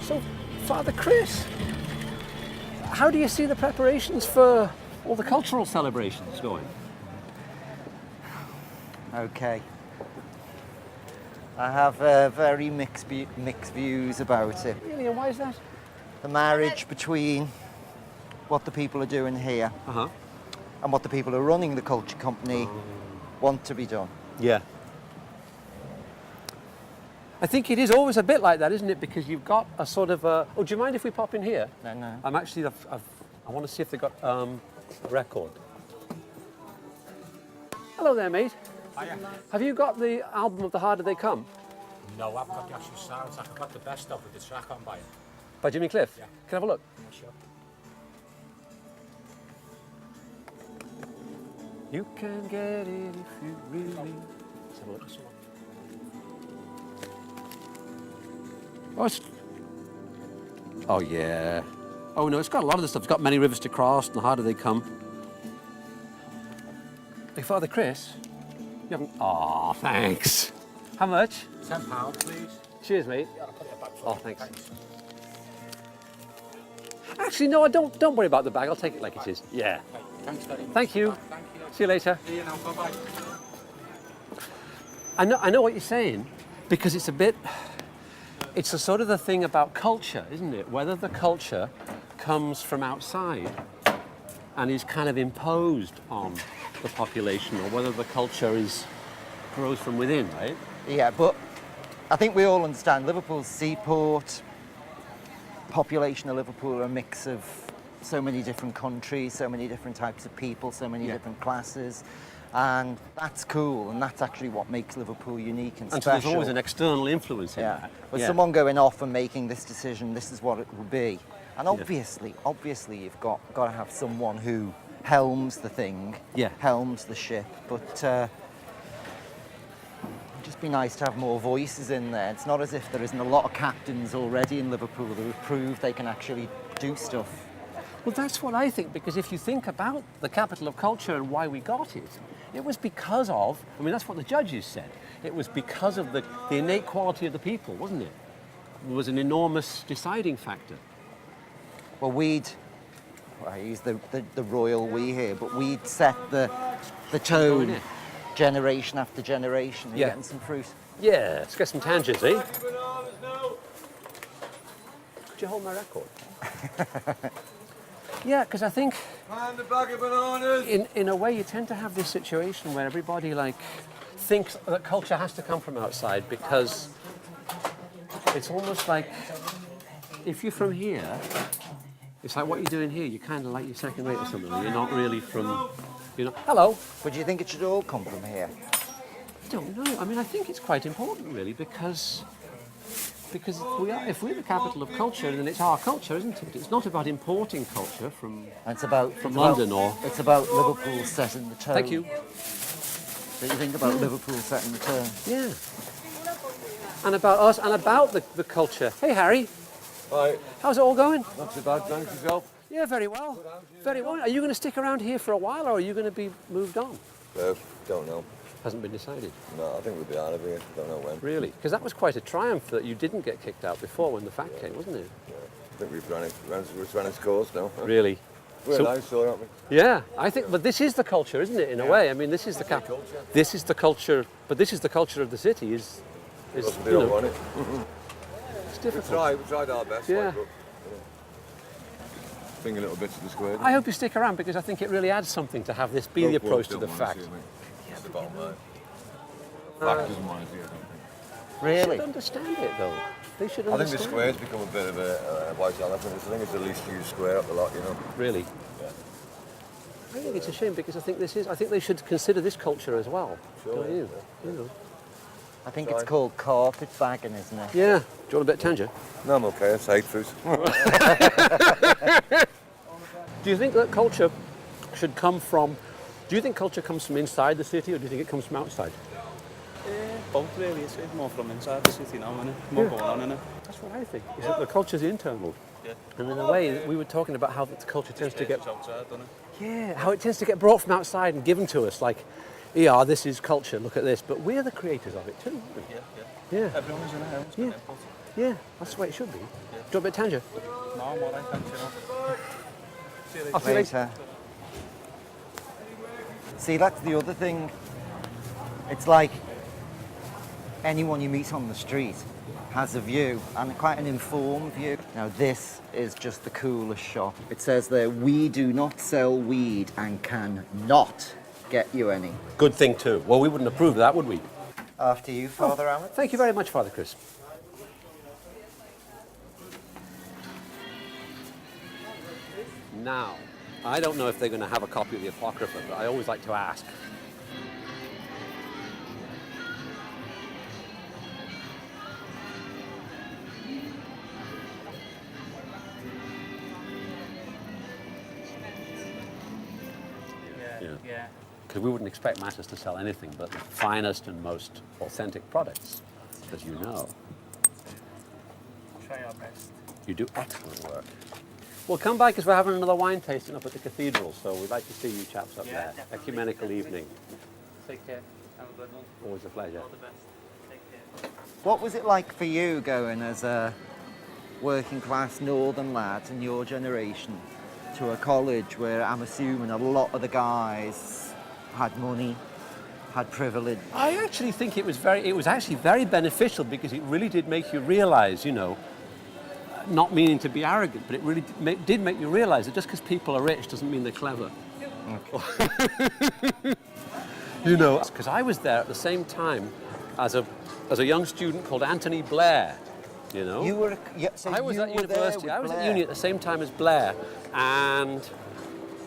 So, Father Chris, how do you see the preparations for all the cultural celebrations going? Okay. I have very mixed views about it. Really, and why is that? The marriage between what the people are doing here and what the people who are running the culture company want to be done. Yeah. I think it is always a bit like that, isn't it? Because you've got a sort of a... Oh, do you mind if we pop in here? No. I'm actually... I want to see if they've got a record. Hello there, mate. Hiya. Have you got the album of The Harder They Come? No, I've got the actual soundtrack. I've got the best of with the track on by it. By Jimmy Cliff? Yeah. Can I have a look? Yeah, sure. You can get it if you really... Let's have a look. Oh, yeah. Oh, no, it's got a lot of the stuff. It's got Many Rivers to Cross and The Harder They Come. Hey, Father Chris, you haven't... Oh, thanks. How much? £10, please. Cheers, mate. Yeah, I'll put it back for Oh, you. thanks. Actually, no, don't worry about the bag. I'll take it like it is. Yeah. Okay, thanks very much. Thank you. Thank you. See you later. See you now. Bye-bye. I know what you're saying, because it's a bit... It's a sort of the thing about culture, isn't it? Whether the culture comes from outside and is kind of imposed on the population, or whether the culture grows from within, right? Yeah, but I think we all understand Liverpool's seaport, population of Liverpool are a mix of so many different countries, so many different types of people, so many different classes. And that's cool, and that's actually what makes Liverpool unique and And so special. there's always an external influence in that. But someone going off and making this decision, this is what it will be. And obviously you've got to have someone who helms the thing, helms the ship. But it'd just be nice to have more voices in there. It's not as if there isn't a lot of captains already in Liverpool who have proved they can actually do stuff. Well, that's what I think, because if you think about the capital of culture and why we got it, it was because of, I mean, that's what the judges said. It was because of the innate quality of the people, wasn't it? It was an enormous deciding factor. Well, I use the royal we here, but we'd set the tone generation after generation. You're getting some fruit. Yeah, let's get some tangents, eh? Could you hold my record? Yeah, because I think And a bag of bananas. in a way you tend to have this situation where everybody thinks that culture has to come from outside, because it's almost like if you're from here, it's like what you're doing here, you're kind of like you're second rate or something. You're not really from, Hello. But do you think it should all come from here? I don't know. I mean, I think it's quite important, really, because if we're the capital of culture, then it's our culture, isn't it? It's not about importing culture from London or... It's about Liverpool setting the tone. Thank you. So you think about Liverpool setting the tone? Yeah. And about us, and about the culture. Hey, Harry. Right, How's it all going? not too bad, thanks yourself. Yeah, very well. Very well. Are you going to stick around here for a while, or are you going to be moved on? Don't know. Hasn't been decided. No, I think we'll be out of here. Don't know when. Really? Because that was quite a triumph that you didn't get kicked out before when the fact came, wasn't it? Yeah. I think we've run its course now. Really? We're nice, so aren't we? Yeah, I think. But this is the culture, isn't it? In a way, I mean, this is the capital. This is the culture. But this is the culture of the city. Is They don't want it. it's We difficult. tried our best. Yeah. Bring a little bit to the square. I hope you stick around, because I think it really adds something to have this be the approach to the fact. That's the bottom line. Fact doesn't want to see it, I don't think. They Really? should understand it, though. They should I think the understand. square's become a bit of a white elephant. I think it's the least used square up the lot, Really? Yeah. I think it's a shame, because I think they should consider this culture as well. Sure. Don't you? You know. I think it's called carpet bagging, isn't it? Yeah. Do you want a bit of tanger? No, I'm okay. It's hate fruit. Do you think that culture should come from... Do you think culture comes from inside the city, or do you think it comes from outside? Both really, it's more from inside the city now, isn't it? More going on, isn't it? That's what I think. Is that the culture's internal. Yeah. And in a way, we were talking about how the culture tends to get... It's outside, doesn't it? Yeah, how it tends to get brought from outside and given to us. Like, yeah, this is culture, look at this. But we're the creators of it too, aren't we? Yeah. Everyone is in a house. Yeah. Yeah, that's the way it should be. Do you want a bit of tanger? No, I'm alright, thanks, you know. See you later. I'll see you later. Later. See, that's the other thing. It's like anyone you meet on the street has a view, and quite an informed view. Now, this is just the coolest shop. It says there, "We do not sell weed and can not get you any." Good thing too. Well, we wouldn't approve of that, would we? After you, Father Alex. Thank you very much, Father Chris. Now, I don't know if they're going to have a copy of the Apocrypha, but I always like to ask. Yeah. Because we wouldn't expect Matters to sell anything but the finest and most authentic products, as you know. Try our best. You do excellent work. Well, come by because we're having another wine tasting up at the cathedral, so we'd like to see you chaps up there. Definitely. Ecumenical evening. Take care. Have a good one. Always a pleasure. All the best. Take care. What was it like for you going as a working class northern lad in your generation to a college where I'm assuming a lot of the guys had money, had privilege? I actually think it was actually very beneficial because it really did make you realise, you know, not meaning to be arrogant, but it really did make you realise that just because people are rich doesn't mean they're clever. Okay. You know, because I was there at the same time as a young student called Anthony Blair. You know, You were. So I was you at were there university. with I was at Blair. uni at the same time as Blair, and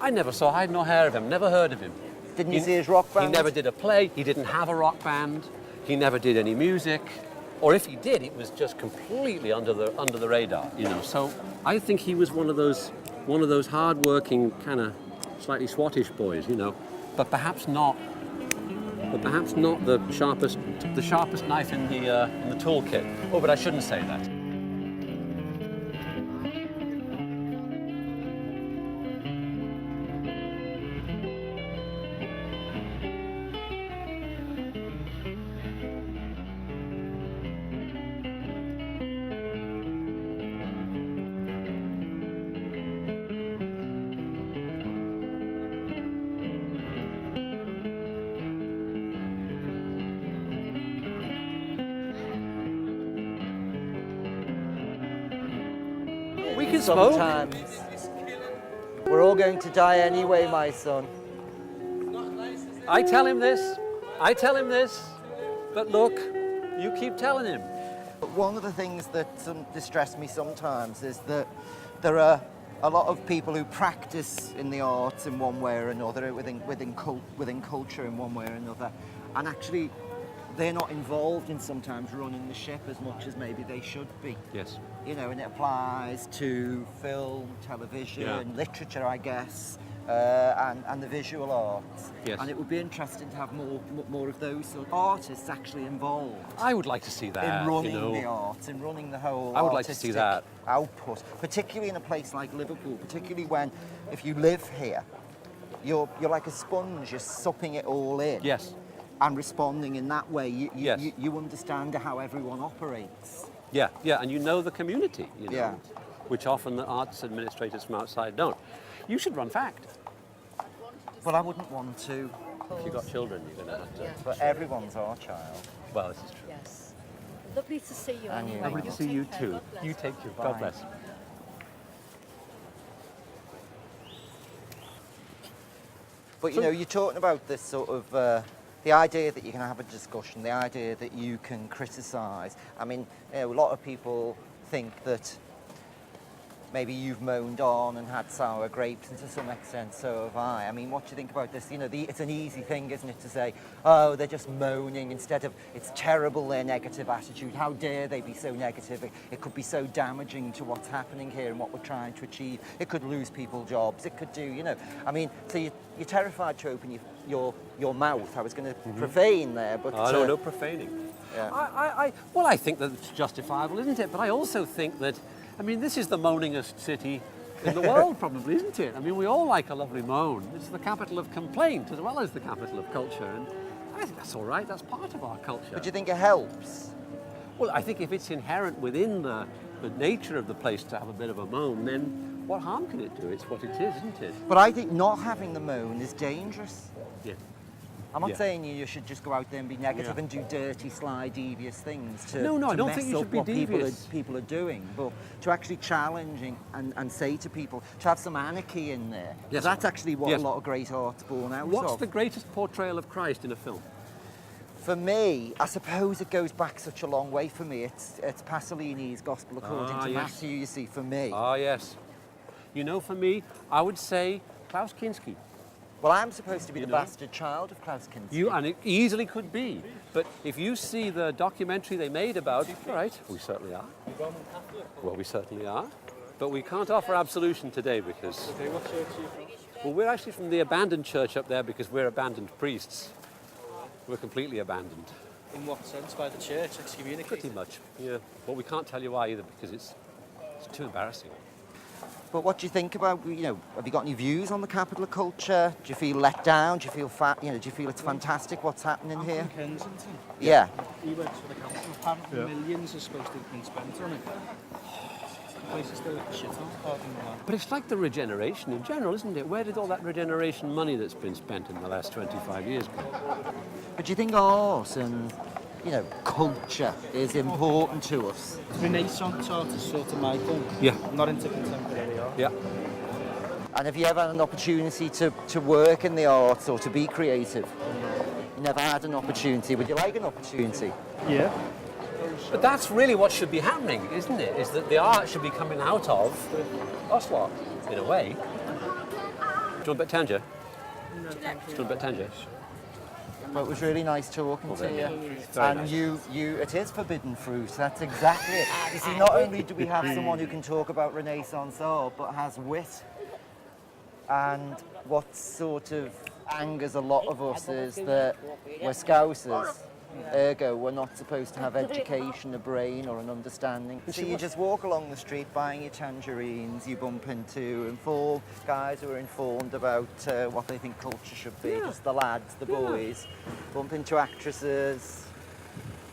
I never saw hide nor hair of him. Never heard of him. Didn't you see his rock band? He never did a play. He didn't have a rock band. He never did any music, or if he did, it was just completely under the radar. You know, so I think he was one of those hard-working, kind of slightly swattish boys. You know, but perhaps not. But perhaps not the sharpest knife in the toolkit. Oh, but I shouldn't say that. We can smoke. Sometimes. We're all going to die anyway, my son. I tell him this. But look, you keep telling him. But one of the things that distress me sometimes is that there are a lot of people who practice in the arts in one way or another, within culture in one way or another, and actually they're not involved in sometimes running the ship as much as maybe they should be. Yes. You know, and it applies to film, television, Yeah. literature, I guess, and the visual arts. Yes. And it would be interesting to have more of those sort of artists actually involved I would like to see that. in running you know. the art, in running the whole I would like to see that. output, particularly in a place like Liverpool, particularly when, if you live here, you're like a sponge, you're supping it all in. Yes. And responding in that way, Yes. you understand how everyone operates. Yeah, and you know the community, you know, Yeah. which often the arts administrators from outside don't. You should run FACT. Well, I wouldn't want to, If you've got children, you're going to have to. but everyone's our child. Well, this is true. Yes. Lovely to see you. And you. anyway. Lovely to You see take you care. too. God bless. You take care. Bye. God bless. But you know, you're talking about this sort of the idea that you can have a discussion, the idea that you can criticise. I mean, you know, a lot of people think that maybe you've moaned on and had sour grapes, and to some extent so have I. I mean, what do you think about this? You know, it's an easy thing, isn't it, to say, oh, they're just moaning, instead of, it's terrible, their negative attitude. How dare they be so negative? It could be so damaging to what's happening here and what we're trying to achieve. It could lose people jobs. It could do, you know. I mean, so you're terrified to open your mouth. I was going to profane there, but... Oh, no profaning. Yeah. Well, I think that it's justifiable, isn't it? But I also think that, I mean, this is the moaningest city in the world, probably, isn't it? I mean, we all like a lovely moan. It's the capital of complaint as well as the capital of culture. And I think that's all right. That's part of our culture. But do you think it helps? Well, I think if it's inherent within the nature of the place to have a bit of a moan, then what harm can it do? It's what it is, isn't it? But I think not having the moan is dangerous. Yeah. I'm not Yeah. saying you should just go out there and be negative Yeah. and do dirty, sly, devious things to, No, I to don't mess think you up should be what devious. people are doing. But to actually challenge and say to people, to have some anarchy in there. 'Cause Yes. that's actually what Yes. a lot of great art's born out What's of. the greatest portrayal of Christ in a film? For me, I suppose it goes back such a long way for me. It's Pasolini's Gospel According Ah, to yes. Matthew, you see, for me. Ah, yes. You know, for me, I would say Klaus Kinski. Well, I'm supposed to be the know? bastard child of Klaus Kinski. And it easily could be. But if you see the documentary they made about, all right, we certainly are. Well, we certainly are. But we can't offer absolution today because, Okay, what church are you from? well, we're actually from the abandoned church up there because we're abandoned priests. We're completely abandoned, In what sense? By the church, excommunicated? pretty much. Yeah. But we can't tell you why either because it's too embarrassing. But what do you think about, have you got any views on the capital of culture? Do you feel let down? Do you feel do you feel it's fantastic what's happening here? From Kensington. Yeah. He works for the council. Apparently millions are supposed to have been spent on it. The place is still a shit hole, pardon the line. But it's like the regeneration in general, isn't it? Where did all that regeneration money that's been spent in the last 25 years go? But do you think art and, culture is important to us? Renaissance art is sort of my thing. Yeah. I'm not into contemporary art. Yeah. And have you ever had an opportunity to work in the arts or to be creative? You never had an opportunity. Would you like an opportunity? Yeah. But that's really what should be happening, isn't it? Is that the art should be coming out of us lot, in a way. Do you want a bit of tanger? Do you want a bit of tanger? But it was really nice talking to you. Very And nice. it is forbidden fruit. That's exactly it. You see, not only do we have someone who can talk about Renaissance art, but has wit. And what sort of angers a lot of us is that we're Scousers. Ergo, we're not supposed to have education, a brain, or an understanding. So you just walk along the street buying your tangerines, you bump into informed guys who are informed about what they think culture should be, just the lads, the boys. Bump into actresses,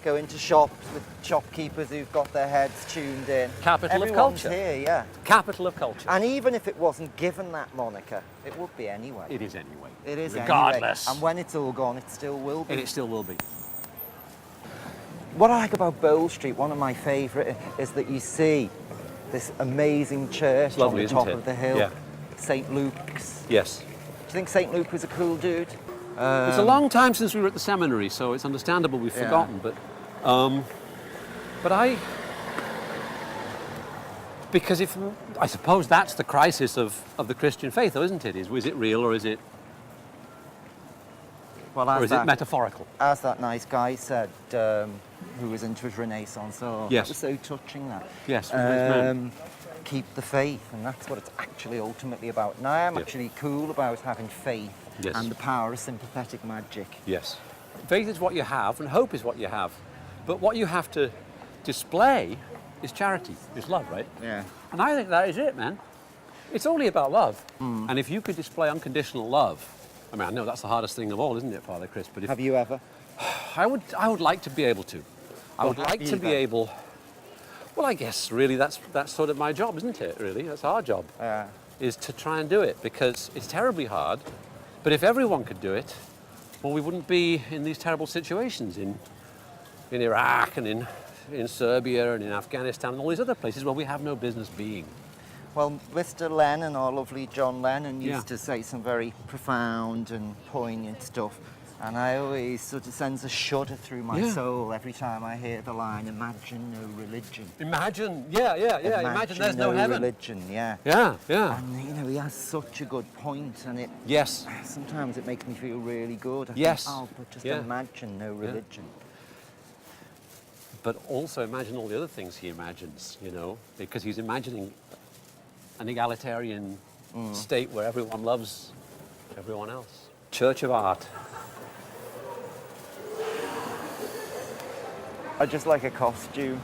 go into shops with shopkeepers who've got their heads tuned in. Capital of Everyone's culture. here, yeah. Capital of culture. And even if it wasn't given that moniker, it would be anyway. It is anyway. It is Regardless. anyway. And when it's all gone, it still will be. And it still will be. What I like about Bowl Street, one of my favourite, is that you see this amazing church Lovely, on the isn't top it? of the hill, Yeah. St Luke's. Yes. Do you think St Luke was a cool dude? It's a long time since we were at the seminary, so it's understandable we've Yeah. forgotten. But because I suppose that's the crisis of the Christian faith, though, isn't it? Is it real or is it Well, or is it metaphorical? as that nice guy said, who was into his Renaissance art. Yes. It was so touching, that. Yes. nice man. Keep the faith, and that's what it's actually ultimately about. And I am Yeah. actually cool about having faith Yes. and the power of sympathetic magic. Yes. Faith is what you have, and hope is what you have. But what you have to display is charity, is love, right? Yeah. And I think that is it, man. It's only about love. And if you could display unconditional love, I mean, I know that's the hardest thing of all, isn't it, Father Chris? But if Have you ever? I would like to be able to. I would Well, like have to you be then? able. Well, I guess really that's sort of my job, isn't it? Really, that's our job, Yeah. is to try and do it because it's terribly hard. But if everyone could do it, well, we wouldn't be in these terrible situations in Iraq and in Serbia and in Afghanistan and all these other places where we have no business being. Well, Mr. Lennon, our lovely John Lennon, used Yeah. to say some very profound and poignant stuff. And I always sort of sends a shudder through my Yeah. soul every time I hear the line, "Imagine no religion." Imagine, yeah. Imagine there's no heaven. religion, yeah. Yeah. And he has such a good point, and it Yes. sometimes it makes me feel really good. I Yes. Think, but just Yeah. imagine no religion. But also imagine all the other things he imagines, because he's imagining an egalitarian state where everyone loves everyone else. Church of Art. I just like a costume.